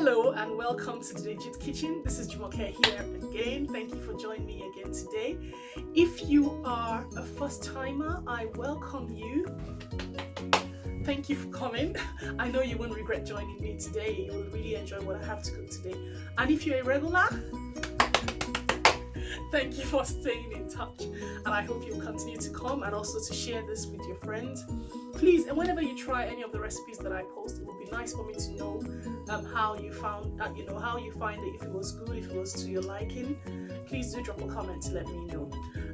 Hello and welcome to the DeJuTTT's Kitchen. This is Jumoke here again. Thank you for joining me again today. If you are a first timer, I welcome you. Thank you for coming. I know you won't regret joining me today. You will really enjoy what I have to cook today. And if you're a regular, thank you for staying in touch. And I hope you'll continue to come and also to share this with your friends. Please, and whenever you try any of the recipes that I post, it would be nice for me to know how you found how you find it, if it was good, if it was to your liking. Please do drop a comment to let me know.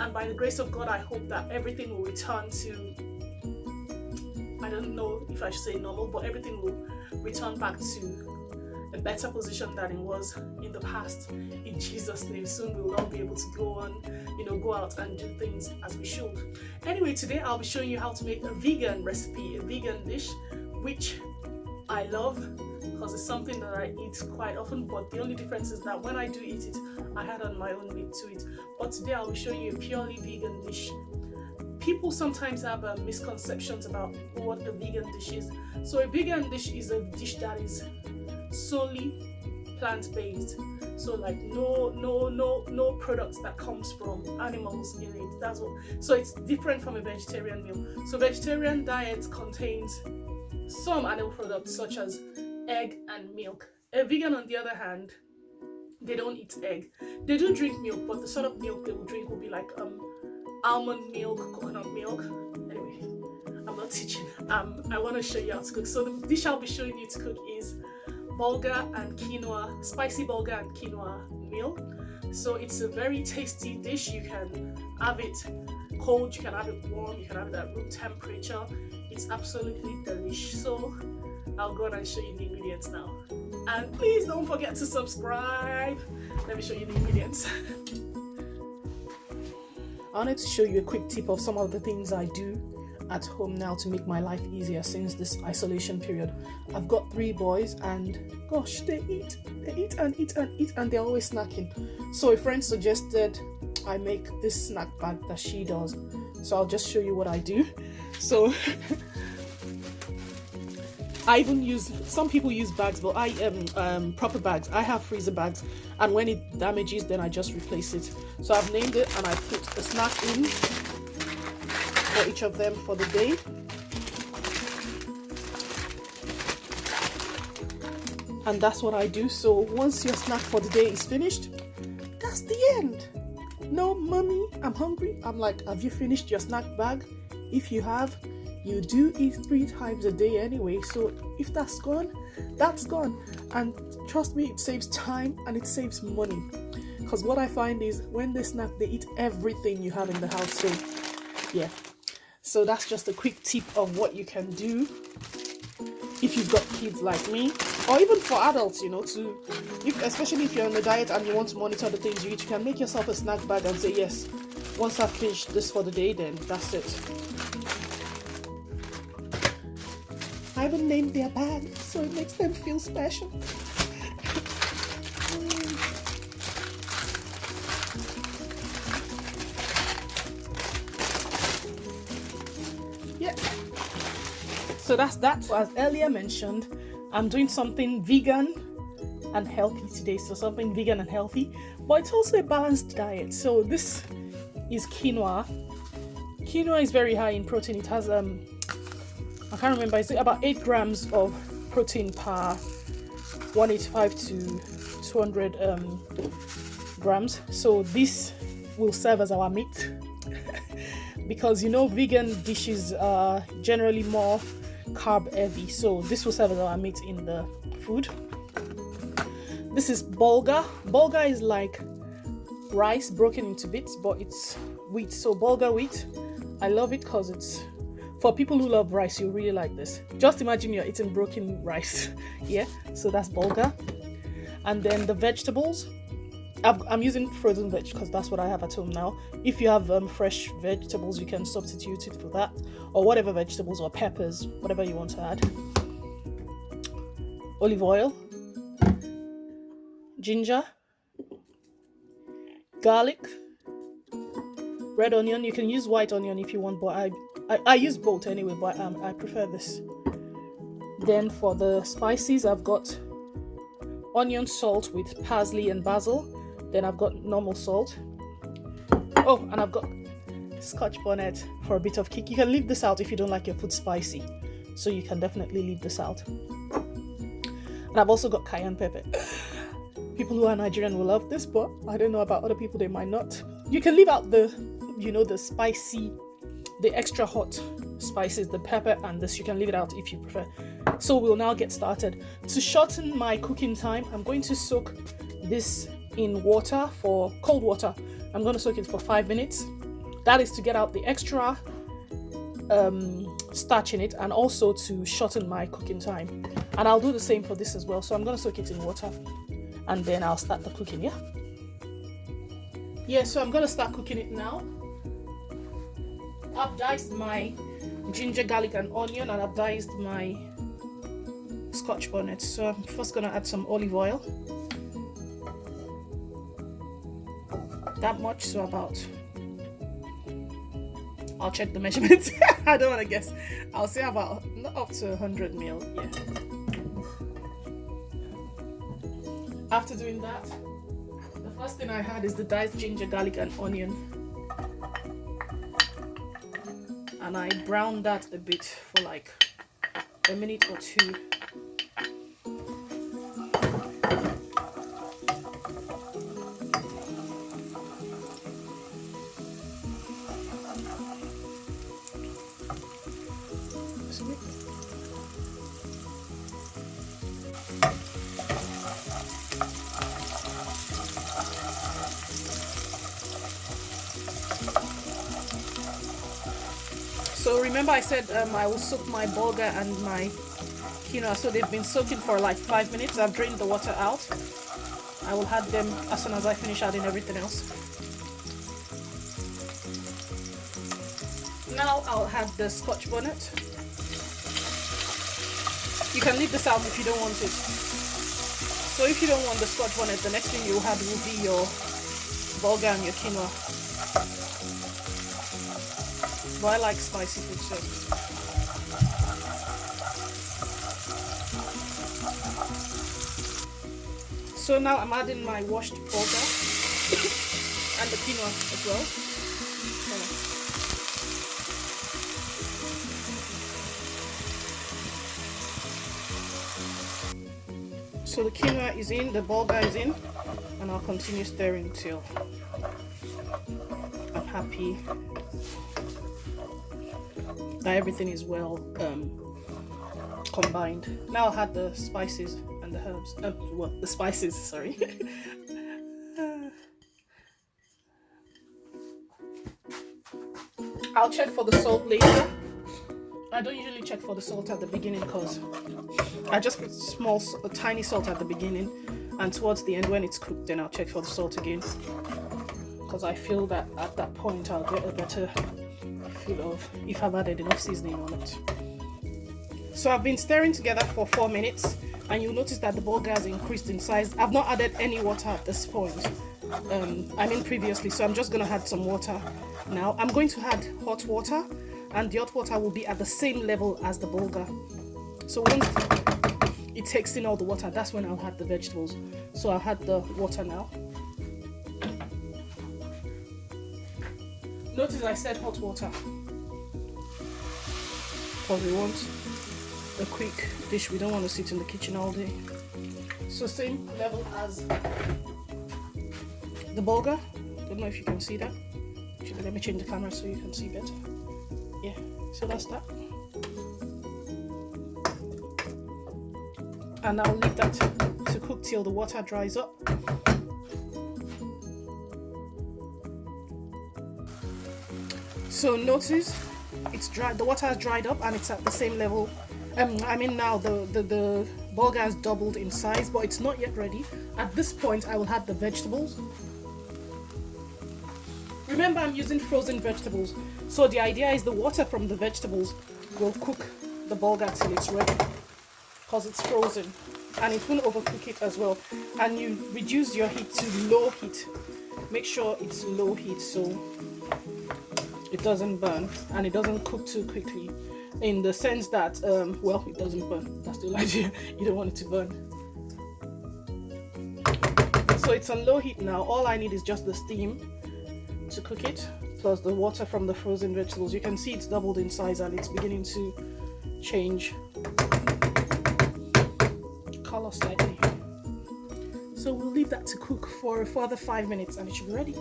And by the grace of God, I hope that everything will return to, I don't know if I should say normal, but everything will return back to a better position than it was in the past. In Jesus' name, soon we will all be able to go on, go out and do things as we should. Anyway, today I'll be showing you how to make a vegan recipe, a vegan dish, which I love because it's something that I eat quite often, but the only difference is that when I do eat it, I add on my own meat to it. But today I'll be showing you a purely vegan dish. People sometimes have misconceptions about what a vegan dish is. So a vegan dish is a dish that is solely plant-based, so like no products that comes from animals in it. That's what. So it's different from a vegetarian meal. So vegetarian diet contains some animal products such as egg and milk. A vegan, on the other hand, they don't eat egg. They do drink milk, but the sort of milk they will drink will be like almond milk, coconut milk. Anyway, I'm not teaching. I want to show you how to cook. So the dish I'll be showing you to cook is bulgur and quinoa, spicy bulgur and quinoa meal. So it's a very tasty dish. You can have it cold, you can have it warm, you can have it at room temperature. It's absolutely delish. So I'll go on and show you the ingredients now. And please don't forget to subscribe. Let me show you the ingredients. I wanted to show you a quick tip of some of the things I do at home now to make my life easier since this isolation period. I've got 3 boys and gosh, they eat and eat and eat and they're always snacking. So a friend suggested I make this snack bag that she does. So I'll just show you what I do. So I even use, some people use bags, but I proper bags. I have freezer bags, and when it damages, then I just replace it. So I've named it and I put a snack in for each of them for the day. And that's what I do. So once your snack for the day is finished, that's the end. No, mommy, I'm hungry. I'm like, have you finished your snack bag? If you have, you do eat 3 times a day anyway. So if that's gone, that's gone. And trust me, it saves time and it saves money. Because what I find is when they snack, they eat everything you have in the house. So yeah. So that's just a quick tip of what you can do if you've got kids like me, or even for adults, especially if you're on a diet and you want to monitor the things you eat, you can make yourself a snack bag and say, yes, once I've finished this for the day, then that's it. I haven't named their bag, so it makes them feel special. Yeah. So that's that. As earlier mentioned, I'm doing something vegan and healthy today. So something vegan and healthy, but it's also a balanced diet. So this is quinoa. Quinoa is very high in protein. It has I can't remember, it's about 8 grams of protein per 185 to 200 grams. So this will serve as our meat. Because vegan dishes are generally more carb heavy, so this will serve as our meat in the food. This is bulgur. Bulgur is like rice broken into bits, but it's wheat, so bulgur wheat. I love it because it's for people who love rice. You really like this. Just imagine you're eating broken rice. Yeah, so that's bulgur. And then the vegetables, I'm using frozen veg because that's what I have at home now. If you have fresh vegetables, you can substitute it for that, or whatever vegetables or peppers, whatever you want to add. Olive oil, ginger, garlic, red onion. You can use white onion if you want, but I use both anyway, but I prefer this. Then for the spices, I've got onion salt with parsley and basil. Then I've got normal salt. Oh, and I've got scotch bonnet for a bit of kick. You can leave this out if you don't like your food spicy, so you can definitely leave this out. And I've also got cayenne pepper. People who are Nigerian will love this, but I don't know about other people, they might not. You can leave out the, you know, the spicy, the extra hot spices, the pepper and this, you can leave it out if you prefer. So we'll now get started. To shorten my cooking time, I'm going to soak this in water, for cold water. I'm going to soak it for 5 minutes. That is to get out the extra starch in it, and also to shorten my cooking time. And I'll do the same for this as well. So I'm going to soak it in water, and then I'll start the cooking. Yeah, so I'm going to start cooking it now. I've diced my ginger, garlic and onion, and I've diced my scotch bonnet. So I'm first going to add some olive oil. That much, so about, I'll check the measurement. I don't want to guess. I'll say about, not up to 100 ml. Yeah. After doing that, the first thing I had is the diced ginger, garlic and onion. And I browned that a bit for like a minute or two. So remember I said I will soak my bulgur and my quinoa, so they've been soaking for like 5 minutes. I've drained the water out. I will add them as soon as I finish adding everything else. Now I'll add the scotch bonnet. You can leave this out if you don't want it. So if you don't want the scotch bonnet, the next thing you'll have will be your bulgur and your quinoa. But I like spicy food, so. So now I'm adding my washed bulgur and the quinoa as well. So the quinoa is in, the bulgur is in, and I'll continue stirring till I'm happy that everything is well combined. Now I'll add the spices and the herbs. Well, the spices, sorry. I'll check for the salt later. I don't usually check for the salt at the beginning because I just put a tiny salt at the beginning, and towards the end when it's cooked, then I'll check for the salt again, because I feel that at that point I'll get a better feel of if I've added enough seasoning on it. So I've been stirring together for 4 minutes, and you'll notice that the bulgur has increased in size. I've not added any water at this point. Previously, so I'm just going to add some water now. I'm going to add hot water, and the hot water will be at the same level as the bulgur. So once it takes in all the water, that's when I'll add the vegetables. So I'll add the water now. Notice I said hot water because we want a quick dish. We don't want to sit in the kitchen all day. So same level as the bulgur. Don't know if you can see that. Actually, let me change the camera so you can see better. Yeah, so that's that. And I'll leave that to cook till the water dries up. So notice it's dry. The water has dried up and it's at the same level. Now the bulgur has doubled in size, but it's not yet ready. At this point, I will add the vegetables. Remember, I'm using frozen vegetables, so the idea is the water from the vegetables will cook the bulgur till it's ready, because it's frozen, and it won't overcook it as well. And you reduce your heat to low heat. Make sure it's low heat so it doesn't burn and it doesn't cook too quickly, in the sense that well, it doesn't burn. That's the idea. You don't want it to burn. So it's on low heat now. All I need is just the steam to cook it, plus the water from the frozen vegetables. You can see it's doubled in size and it's beginning to change color slightly. So we'll leave that to cook for a further 5 minutes and it should be ready.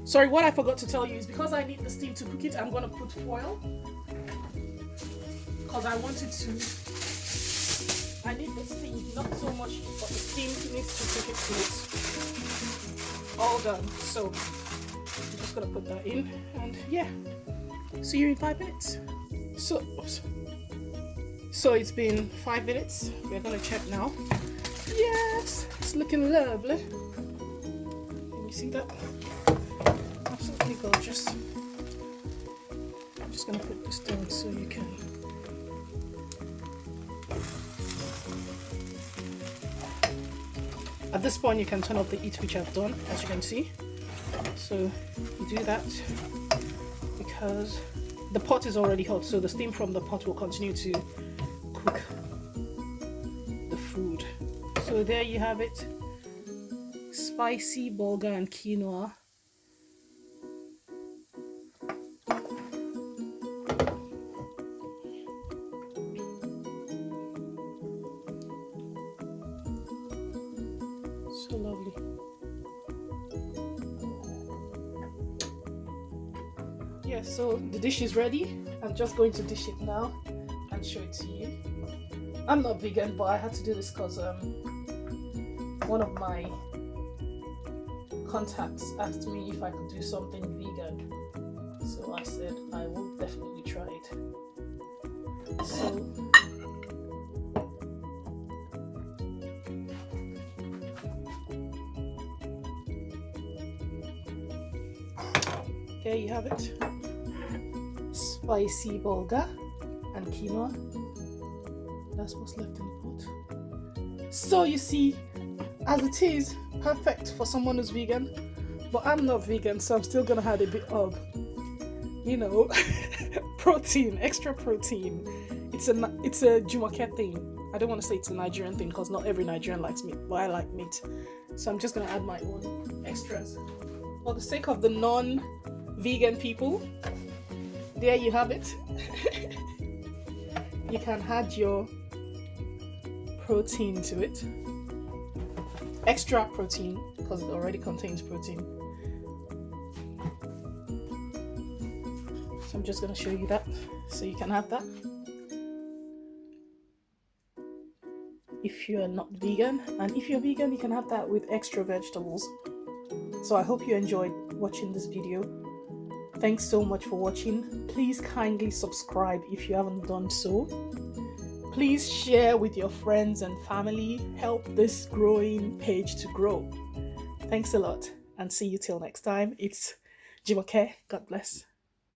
Sorry, what I forgot to tell you is because I need the steam to cook it, I'm going to put foil. Because I want it to, I need the steam, not so much, but the steam needs to cook it till it's all done. So I'm just going to put that in and yeah, see you in 5 minutes. So it's been 5 minutes. We're going to check now. Yes, it's looking lovely. Can you see that? Absolutely gorgeous. I'm just going to put this down so you can. At this point you can turn off the heat, which I've done, as you can see. So you do that because the pot is already hot, so the steam from the pot will continue to cook the food. So there you have it, spicy bulgur and quinoa. So lovely. Yeah, so the dish is ready. I'm just going to dish it now and show it to you. I'm not vegan, but I had to do this because one of my contacts asked me if I could do something vegan. So I said I will definitely try it. So there you have it, spicy bulgur and quinoa. That's what's left in the pot. So you see, as it is, perfect for someone who's vegan, but I'm not vegan, so I'm still gonna add a bit of, you know, protein, extra protein. It's a DeJuTTT's thing. I don't want to say it's a Nigerian thing because not every Nigerian likes meat, but I like meat, so I'm just gonna add my own extras for the sake of the non-vegan people. There you have it. You can add your protein to it, extra protein, because it already contains protein. So I'm just going to show you that so you can have that if you're not vegan, and if you're vegan you can have that with extra vegetables. So I hope you enjoyed watching this video. Thanks so much for watching. Please kindly subscribe if you haven't done so. Please share with your friends and family. Help this growing page to grow. Thanks a lot and see you till next time. It's DeJuTTT's. God bless.